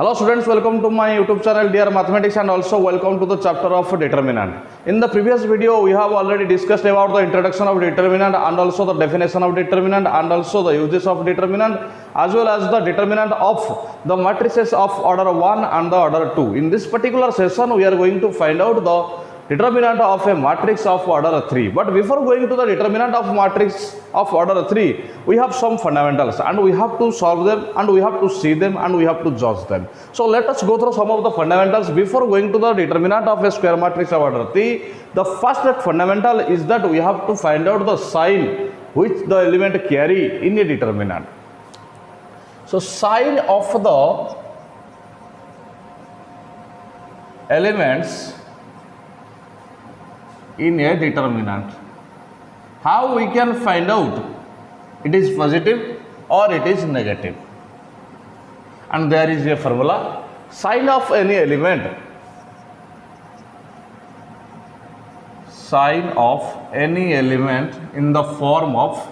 Hello students, welcome to my YouTube channel Dear Mathematics and also welcome to the chapter of determinant. In the previous video we have already discussed about the introduction of determinant and also the definition of determinant and also the uses of determinant as well as the determinant of the matrices of order 1 and the order 2. In this particular session we are going to find out the determinant of a matrix of order 3. But before going to the determinant of matrix of order 3, we have some fundamentals and we have to solve them and we have to see them and we have to judge them. So let us go through some of the fundamentals before going to the determinant of a square matrix of order 3. The first fundamental is that we have to find out the sign which the element carry in a determinant. So sign of the elements in a determinant. How we can find out it is positive or it is negative? And there is a formula. Sign of any element, sign of any element in the form of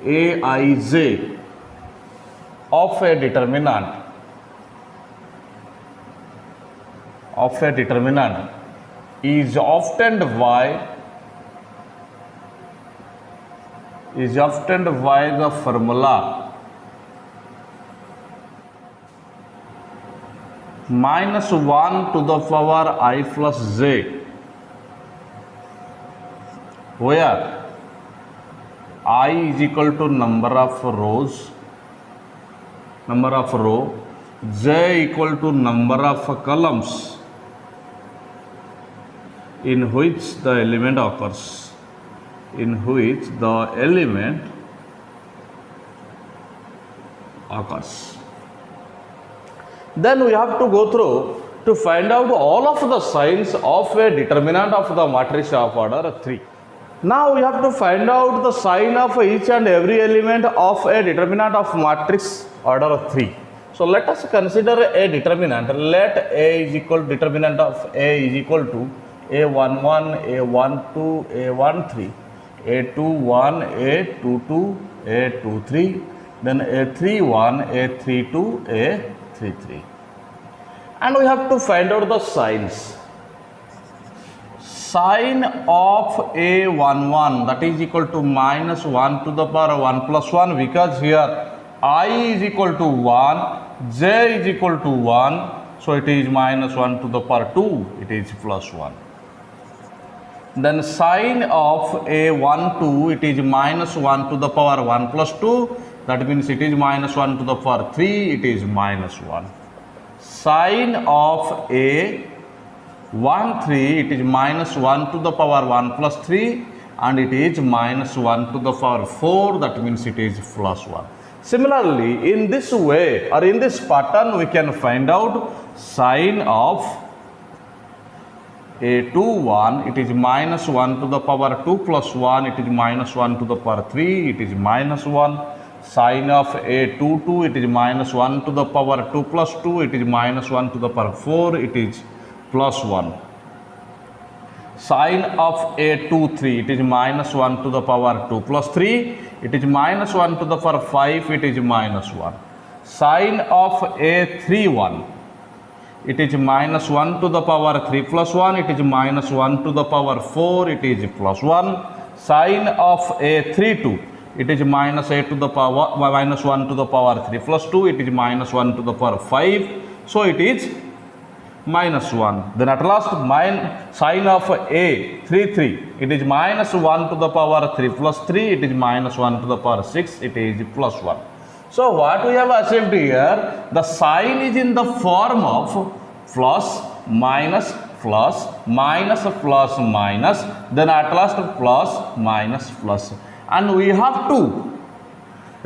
Aij of a determinant is often by the formula -1 to the power I plus j, where I is equal to number of row, j equal to number of columns in which the element occurs, Then we have to go through to find out all of the signs of a determinant of the matrix of order 3. Now we have to find out the sign of each and every element of a determinant of matrix order 3. So let us consider a determinant. Let A is equal to determinant of A is equal to A11, A12, A13, A21, A22, A23, then A31, A32, A33. And we have to find out the signs. Sign of A11, that is equal to -1 to the power 1 plus 1, because here I is equal to 1, j is equal to 1, so it is -1 to the power 2, it is plus 1. Then sign of A12, it is -1 to the power 1 plus 2, that means it is -1 to the power 3, it is -1. Sign of A13, it is -1 to the power 1 plus 3 and it is -1 to the power 4, that means it is plus 1. Similarly, in this way or in this pattern, we can find out sign of A21, it is -1 to the power 2 plus 1, it is -1 to the power 3, it is -1. Sign of A22, it is -1 to the power 2 plus 2, it is -1 to the power 4, it is plus 1. Sign of A23, it is -1 to the power 2 plus 3, it is -1 to the power 5, it is -1. Sign of A31, it is -1 to the power 3 plus 1, it is -1 to the power 4, it is plus 1. Sign of A32, it is -1 to the power 3 plus 2, it is -1 to the power 5, so it is -1. Then at last sign of A33, it is -1 to the power 3 plus 3, it is -1 to the power 6, it is plus 1. So what we have achieved here, the sign is in the form of plus, minus, plus, minus, plus, minus, then at last plus, minus, plus. And we have to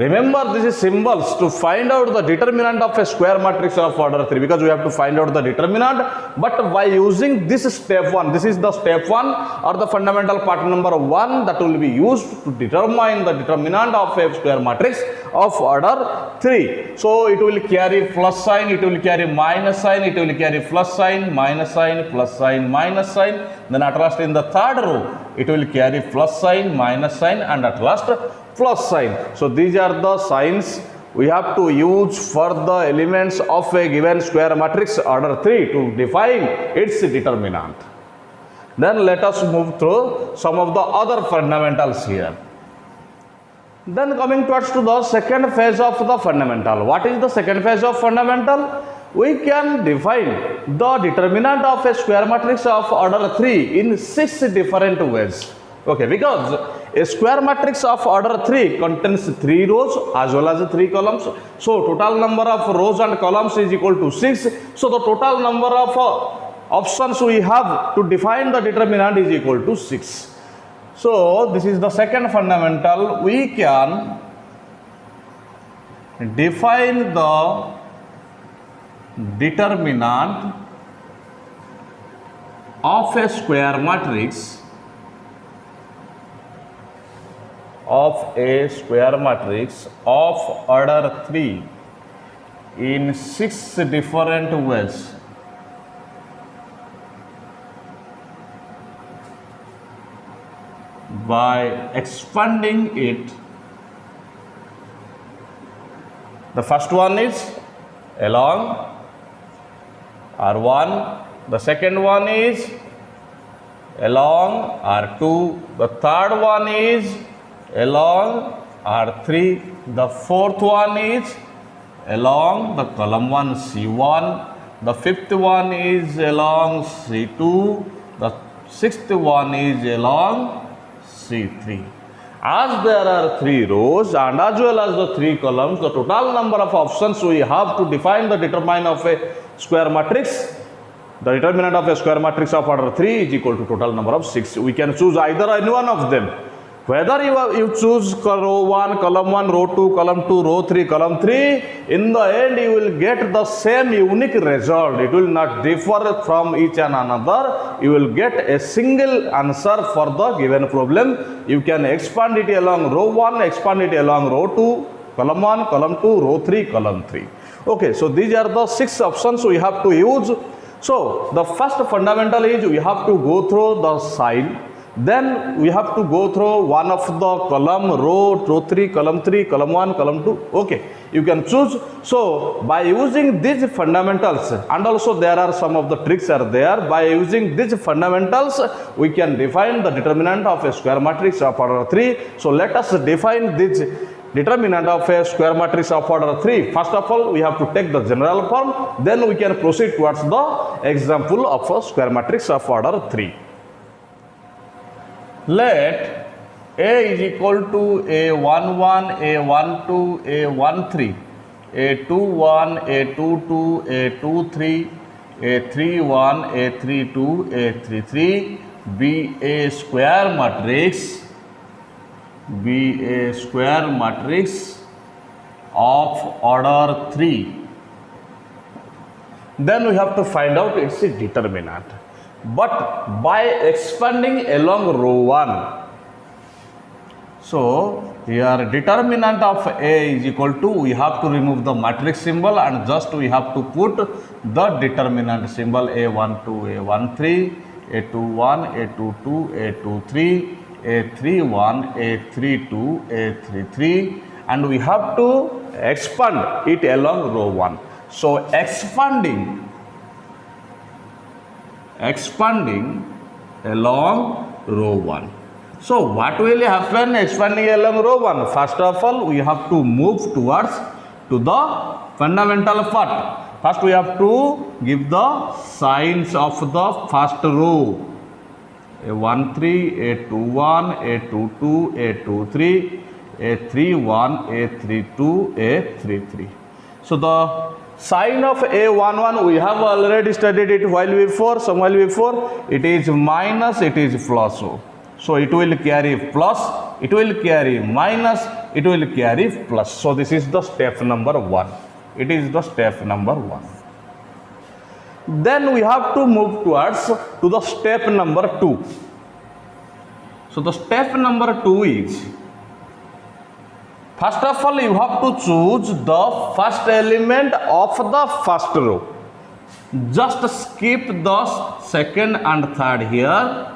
remember this is symbols to find out the determinant of a square matrix of order 3, because we have to find out the determinant, but by using this step 1, this is the step 1 or the fundamental part number 1 that will be used to determine the determinant of a square matrix of order 3. So it will carry plus sign, it will carry minus sign, it will carry plus sign, minus sign, plus sign, minus sign. Then at last in the third row, it will carry plus sign, minus sign, and at last plus sign. So these are the signs we have to use for the elements of a given square matrix order 3 to define its determinant. Then let us move through some of the other fundamentals here. Then coming towards to the second phase of the fundamental. What is the second phase of fundamental? We can define the determinant of a square matrix of order 3 in 6 different ways. Okay, because a square matrix of order 3 contains 3 rows as well as 3 columns. So total number of rows and columns is equal to 6. So the total number of options we have to define the determinant is equal to 6. So this is the second fundamental. We can define the determinant of a square matrix of order 3 in 6 different ways. By expanding it. The first one is along R1, the second one is along R2, the third one is along R3, the fourth one is along the column 1 C1, the fifth one is along C2, the sixth one is along C3. As there are 3 rows and as well as the 3 columns, the total number of options we have to define the determinant of a square matrix. The determinant of a square matrix of order 3 is equal to total number of 6. We can choose either any one of them. Whether you choose row 1, column 1, row 2, column 2, row 3, column 3, in the end you will get the same unique result. It will not differ from each and another. You will get a single answer for the given problem. You can expand it along row 1, expand it along row 2, column 1, column 2, row 3, column 3. Okay, so these are the 6 options we have to use. So the first fundamental is we have to go through the sign. Then we have to go through one of the column, row 3, column 3, column 1, column 2. Okay, you can choose. So by using these fundamentals, and also there are some of the tricks are there. By using these fundamentals, we can define the determinant of a square matrix of order 3. So let us define this determinant of a square matrix of order 3. First of all, we have to take the general form. Then we can proceed towards the example of a square matrix of order 3. Let A is equal to A11, A12, A13, A21, A22, A23, A31, A32, A33 be a square matrix of order 3. Then we have to find out its determinant. But by expanding along row 1, so here determinant of A is equal to, we have to remove the matrix symbol and just we have to put the determinant symbol A12, A13, A21, A22, A23, A31, A32, A33, and we have to expand it along row 1. So expanding along row 1. So what will happen expanding along row 1? First of all, we have to move towards to the fundamental part. First we have to give the signs of the first row. A13, A21, A22, A23, A31, A32, A33. So the sign of A11 we have already studied it while before. It is minus, it is plus. So it will carry plus, it will carry minus, it will carry plus. So this is the step number 1. It is the step number 1. Then we have to move towards to the step number 2. So the step number 2 is, first of all, you have to choose the first element of the first row. Just skip the second and third here.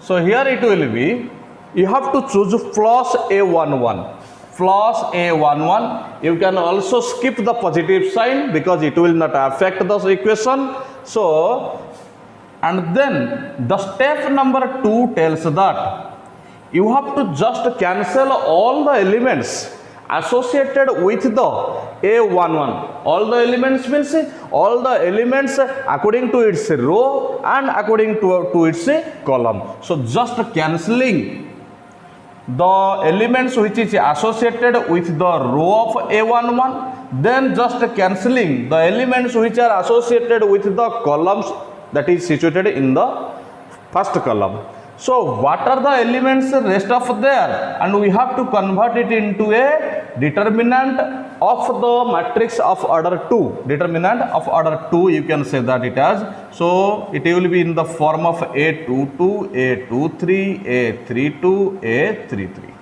So here it will be, you have to choose plus A11. Plus A11. You can also skip the positive sign because it will not affect the equation. So, and then the step number 2 tells that you have to just cancel all the elements associated with the A11. All the elements means all the elements according to its row and according to its column. So just cancelling the elements which is associated with the row of A11, then just cancelling the elements which are associated with the columns that is situated in the first column. So what are the elements rest of there, and we have to convert it into a determinant of the matrix of order 2. Determinant of order 2, you can say that it as. So it will be in the form of A22, A23, A32, A33.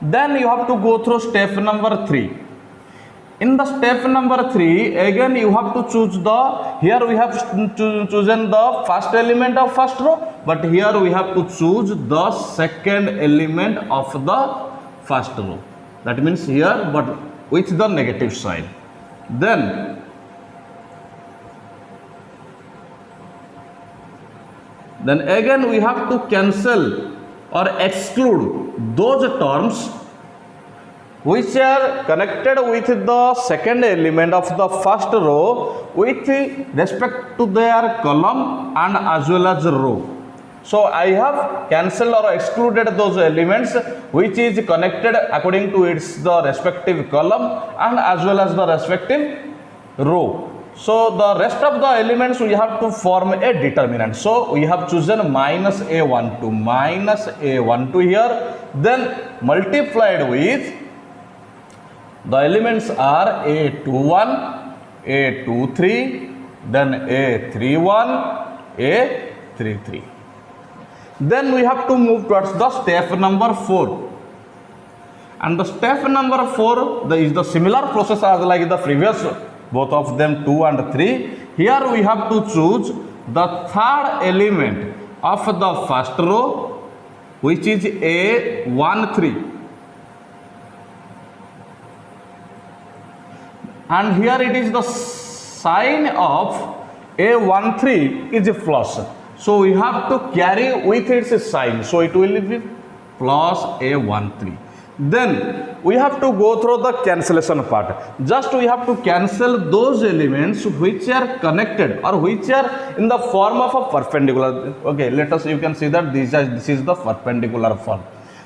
Then you have to go through step number 3. In the step number 3, again you have to choose the, here we have chosen the first element of first row, but here we have to choose the second element of the first row. That means here, but with the negative sign. Then again we have to cancel or exclude those terms which are connected with the second element of the first row with respect to their column and as well as row. So I have cancelled or excluded those elements which is connected according to its the respective column and as well as the respective row. So the rest of the elements we have to form a determinant. So we have chosen minus A12 here, then multiplied with the elements are A21, A23, then A31, A33. Then we have to move towards the step number 4. And the step number 4 is the similar process as like the previous, both of them 2 and 3. Here we have to choose the third element of the first row, which is A13. And here it is the sign of A13 is a plus. So we have to carry with its sign. So it will be plus A13. Then we have to go through the cancellation part. Just we have to cancel those elements which are connected or which are in the form of a perpendicular. Okay, let us, you can see that this is the perpendicular form.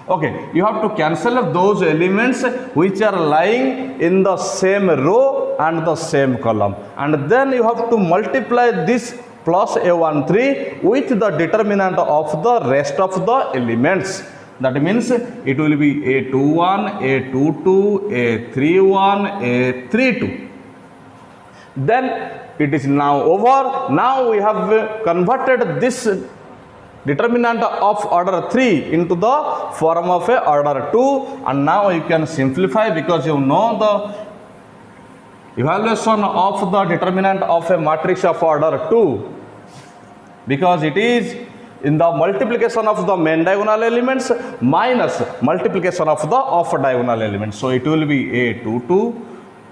Okay, you have to cancel those elements which are lying in the same row and the same column, and then you have to multiply this plus A13 with the determinant of the rest of the elements. That means it will be A21, A22, A31, A32. Then it is now over. Now we have converted this determinant of order 3 into the form of a order 2, and now you can simplify because you know the evaluation of the determinant of a matrix of order 2, because it is in the multiplication of the main diagonal elements minus multiplication of the off diagonal elements. So it will be A22,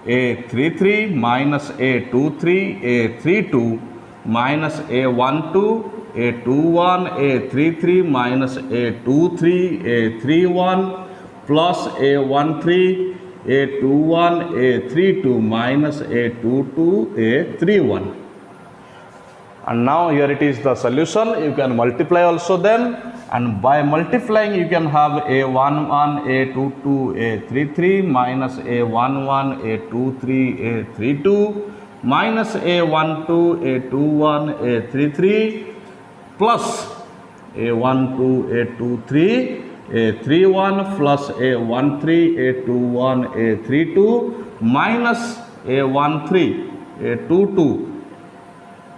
A33 minus A23, A32 minus A12, A21, A33 minus A23, A31 plus A13, A21, A32 minus A22, A31. And now here it is the solution. You can multiply also them, and by multiplying you can have A11, A22, A33 minus A11, A23, A32 minus A12, A21, A33 plus A12, A23, A31 plus A13, A21, A32 minus A13, A22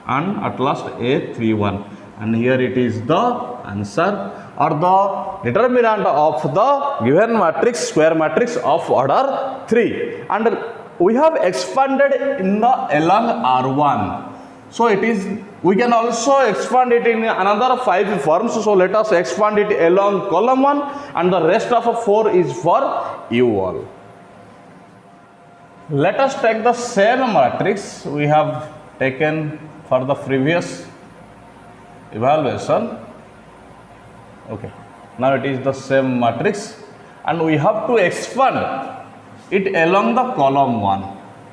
and at last A31. And here it is the answer or the determinant of the given matrix, square matrix of order 3. And we have expanded in the along R1. So it is, we can also expand it in another 5 forms. So let us expand it along column 1 and the rest of 4 is for UL. Let us take the same matrix we have taken for the previous evaluation. Okay, now it is the same matrix and we have to expand it along the column 1.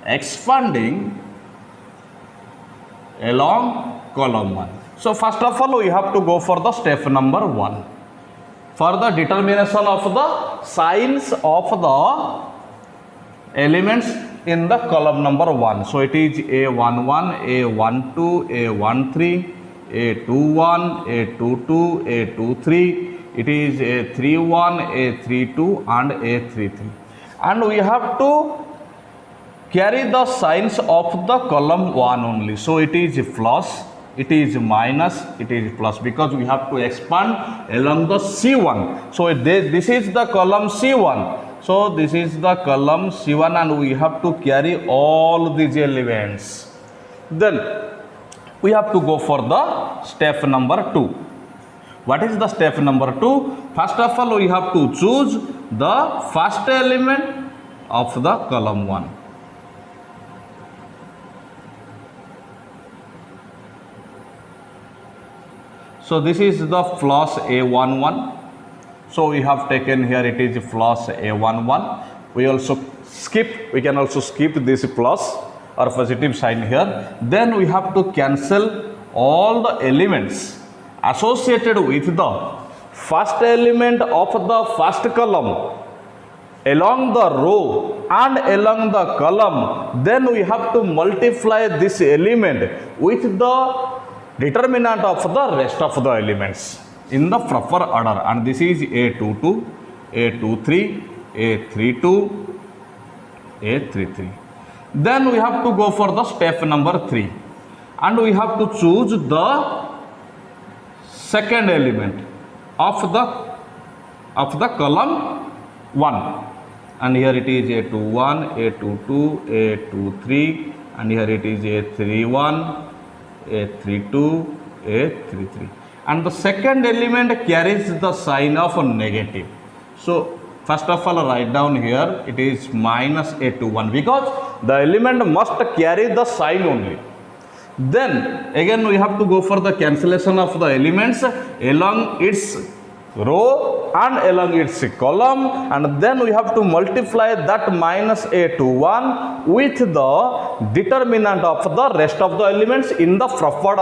Expanding along column 1. So first of all, we have to go for the step number 1 for the determination of the signs of the elements in the column number 1. So it is A11, A12, A13, A21, A22, A23. It is A31, A32 and A33. And we have to carry the signs of the column 1 only. So it is plus, it is minus, it is plus, because we have to expand along the C1. So this is the column C1. So this is the column C1 and we have to carry all these elements. Then we have to go for the step number 2. What is the step number 2? First of all, we have to choose the first element of the column 1. So this is the plus A11. So we have taken here, it is plus A11. We can also skip this plus or positive sign here. Then we have to cancel all the elements associated with the first element of the first column along the row and along the column. Then we have to multiply this element with the determinant of the rest of the elements in the proper order, and this is A22, A23, A32, A33. Then we have to go for the step number 3 and we have to choose the second element of the column 1, and here it is A21, A22, A23, and here it is A31, A32, A33, and the second element carries the sign of a negative. So first of all, write down here it is minus A21 because the element must carry the sign only. Then again we have to go for the cancellation of the elements along its row and along its column, and then we have to multiply that minus A21 with the determinant of the rest of the elements in the proper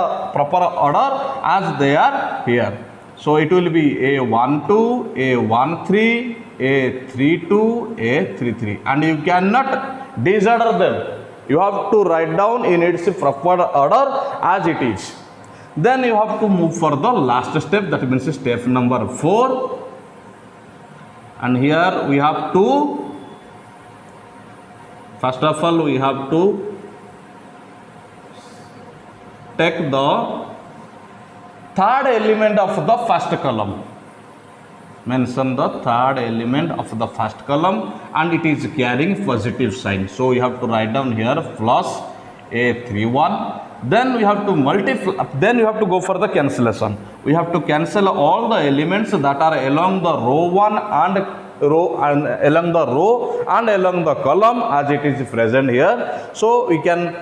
order as they are here. So it will be A12, A13, A32, A33, and you cannot disorder them. You have to write down in its proper order as it is. Then you have to move for the last step, that means step number 4. And here we have to, first of all, we have to take the third element of the first column. Mention the third element of the first column and it is carrying positive sign. So you have to write down here plus A31. Then we have to multiply, then you have to go for the cancellation. We have to cancel all the elements that are along the row 1 and along the row and along the column as it is present here. So we can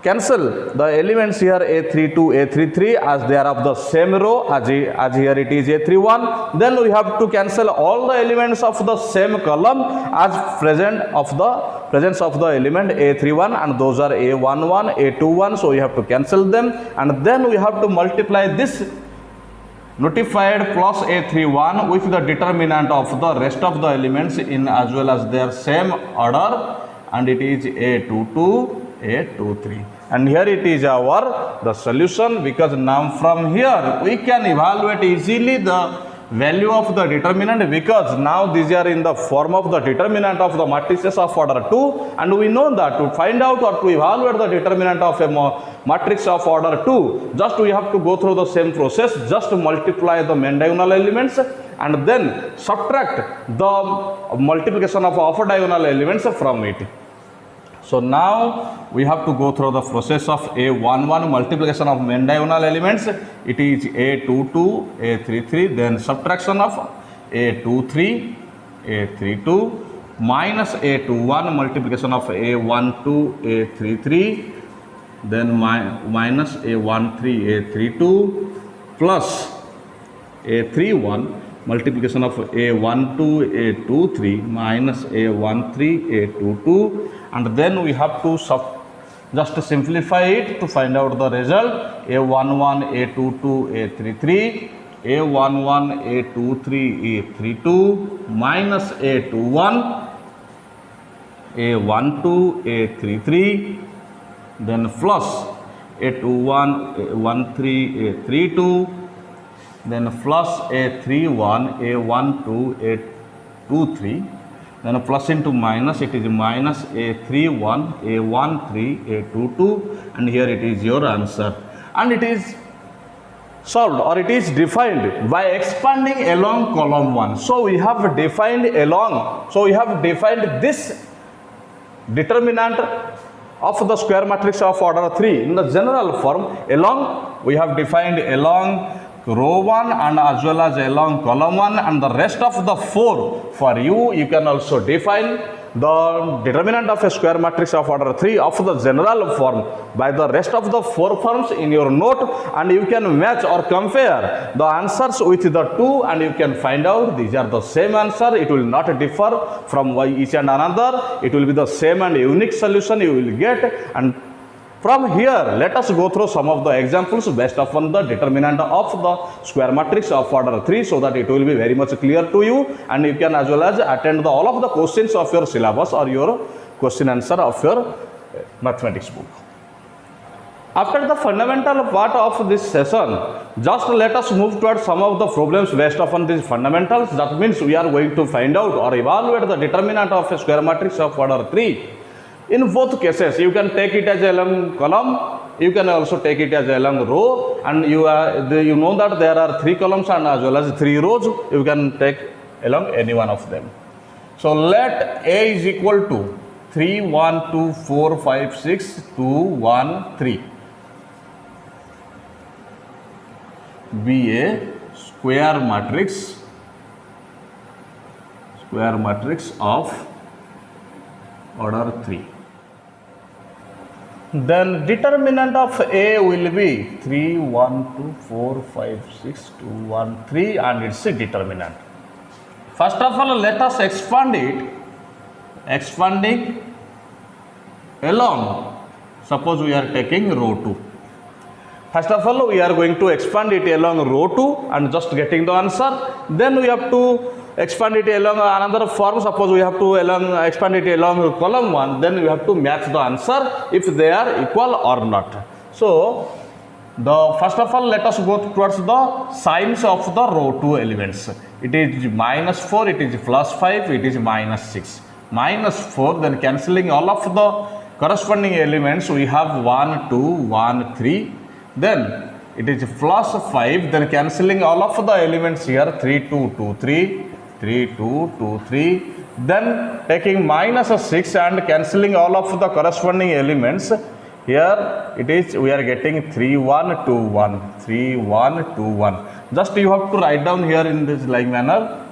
cancel the elements here A32, A33 as they are of the same row as here it is A31. Then we have to cancel all the elements of the same column as presence of the element A31, and those are A11, A21. So we have to cancel them, and then we have to multiply this notified plus A31 with the determinant of the rest of the elements in as well as their same order, and it is A22, A23, and here it is the solution, because now from here we can evaluate easily the value of the determinant, because now these are in the form of the determinant of the matrices of order 2, and we know that to find out or to evaluate the determinant of a matrix of order 2, just we have to go through the same process, just multiply the main diagonal elements and then subtract the multiplication of upper diagonal elements from it. So now we have to go through the process of A11 multiplication of main diagonal elements. It is A22, A33, then subtraction of A23, A32 minus A21 multiplication of A12, A33, then minus A13, A32 plus A31 multiplication of A12, A23 minus A13, A22, and then we have to just simplify it to find out the result. A11, A22, A33, A11, A23, A32 minus A21, A12, A33, then plus A21, A13, A32, then plus A31, A12, A23, then plus into minus, it is minus A31, A13, A22, and here it is your answer. And it is solved, or it is defined by expanding along column 1. So we have defined this determinant of the square matrix of order 3 in the general form. Along, we have defined along row 1 and as well as along column 1, and the rest of the 4 for you can also define the determinant of a square matrix of order 3 of the general form by the rest of the 4 forms in your note, and you can match or compare the answers with the 2, and you can find out these are the same answer. It will not differ from each and another. It will be the same and unique solution you will get. And from here, let us go through some of the examples based upon the determinant of the square matrix of order 3, so that it will be very much clear to you, and you can as well as attend all of the questions of your syllabus or your question answer of your mathematics book. After the fundamental part of this session, just let us move towards some of the problems based upon these fundamentals. That means we are going to find out or evaluate the determinant of a square matrix of order 3. In both cases, you can take it as along column, you can also take it as along row, and you know that there are 3 columns and as well as 3 rows. You can take along any one of them. So let A is equal to 3, 1, 2, 4, 5, 6, 2, 1, 3 be a square matrix of order 3. Then determinant of A will be 3, 1, 2, 4, 5, 6, 2, 1, 3, and its determinant. First of all, let us expand it. Expanding along, suppose we are taking row 2. First of all, we are going to expand it along row 2 and just getting the answer. Then we have to expand it along another form. Suppose we have to expand it along column 1, then we have to match the answer if they are equal or not. So first of all, let us go towards the signs of the row 2 elements. It is minus 4, it is plus 5, it is minus 6. Minus 4, then cancelling all of the corresponding elements, we have 1, 2, 1, 3. Then it is plus 5, then cancelling all of the elements here, 3, 2, 2, 3, 3, 2, 2, 3. Then taking minus 6 and cancelling all of the corresponding elements. Here it is, we are getting 3, 1, 2, 1, 3, 1, 2, 1. Just you have to write down here in this like manner.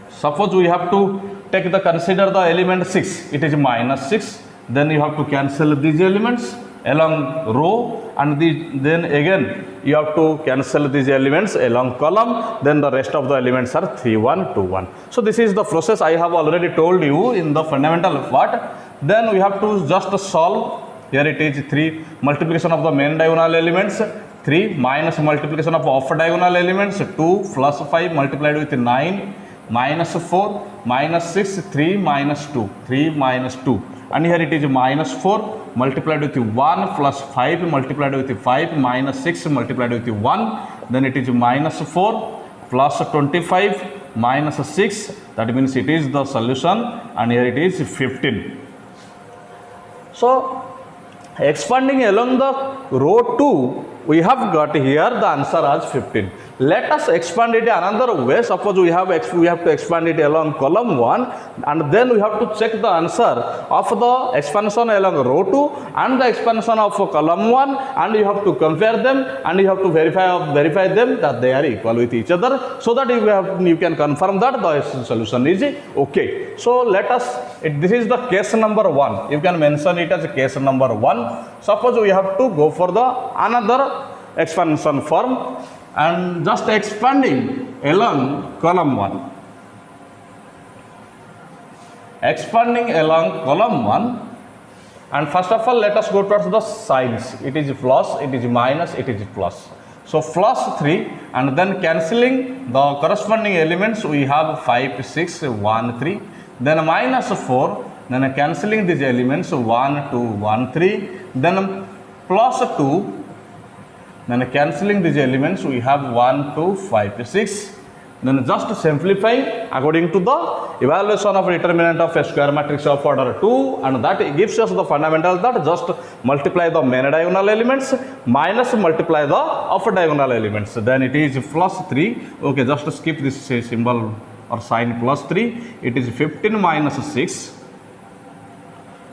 Suppose we have to consider the element 6, it is minus 6. Then you have to cancel these elements along row, and then again you have to cancel these elements along column. Then the rest of the elements are 3, 1, 2, 1. So this is the process I have already told you in the fundamental part. Then we have to just solve. Here it is 3 multiplication of the main diagonal elements, 3 minus multiplication of off diagonal elements, 2 plus 5 multiplied with 9 minus 4 minus 6, 3 minus 2, 3 minus 2. And here it is minus 4 multiplied with 1 plus 5 multiplied with 5 minus 6 multiplied with 1. Then it is minus 4 plus 25 minus 6. That means it is the solution, and here it is 15. So expanding along the row 2, we have got here the answer as 15. Let us expand it another way. Suppose we have to expand it along column 1, and then we have to check the answer of the expansion along row 2 and the expansion of column 1, and you have to compare them, and you have to verify them that they are equal with each other, so that you can confirm that the solution is okay. So let us, this is the case number 1. You can mention it as case number 1. Suppose we have to go for the another expansion form and just expanding along column 1. Expanding along column 1, and first of all let us go towards the signs. It is plus, it is minus, it is plus. So plus 3, and then cancelling the corresponding elements, we have 5, 6, 1, 3. Then minus 4, then cancelling these elements 1, 2, 1, 3. Then plus 2, then cancelling these elements, we have 1, 2, 5, 6. Then just simplify according to the evaluation of determinant of a square matrix of order 2, and that gives us the fundamental that just multiply the main diagonal elements minus multiply the off diagonal elements. Then it is plus 3. Okay, just skip this symbol or sign plus 3. It is 15 minus 6.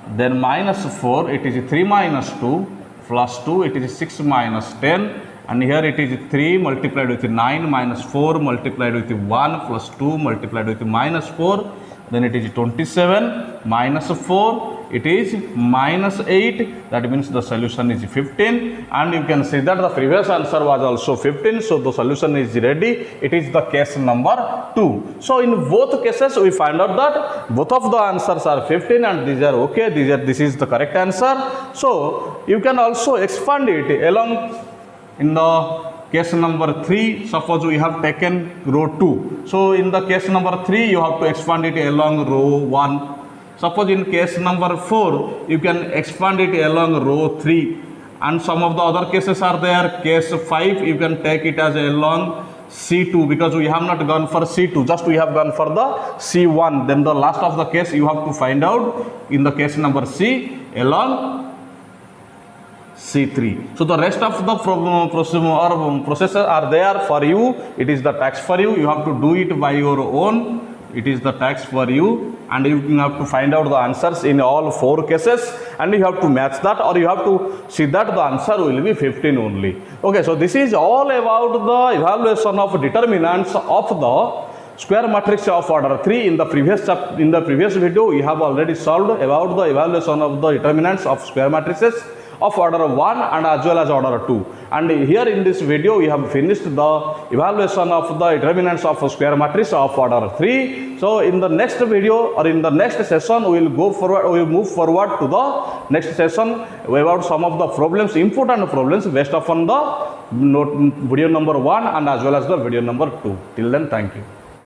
Then minus 4, it is 3 minus 2. Plus 2, it is 6 minus 10, and here it is 3 multiplied with 9 minus 4 multiplied with 1 plus 2 multiplied with minus 4, then it is 27 minus 4, it is minus 8, that means the solution is 15, and you can see that the previous answer was also 15, so the solution is ready. It is the case number 2. So in both cases we find out that both of the answers are 15 and these are okay, this is the correct answer. So you can also expand it along in the case number 3. Suppose we have taken row 2. So in the case number 3 you have to expand it along row 1. Suppose in case number 4 you can expand it along row 3, and some of the other cases are there. Case 5 you can take it as along C2, because we have not gone for C2, just we have gone for the C1. Then the last of the case you have to find out in the case number C along C3. So the rest of the processes are there for you. It is the task for you. You have to do it by your own. It is the task for you, and you have to find out the answers in all 4 cases, and you have to match that, or you have to see that the answer will be 15 only. Okay, so this is all about the evaluation of determinants of the square matrix of order 3. In the previous video we have already solved about the evaluation of the determinants of square matrices of order 1 and as well as order 2, and here in this video we have finished the evaluation of the determinants of square matrix of order 3. So in the next video or in the next session we will move forward to the next session about some of the problems, important problems based upon the video number 1 and as well as the video number 2. Till then, thank you.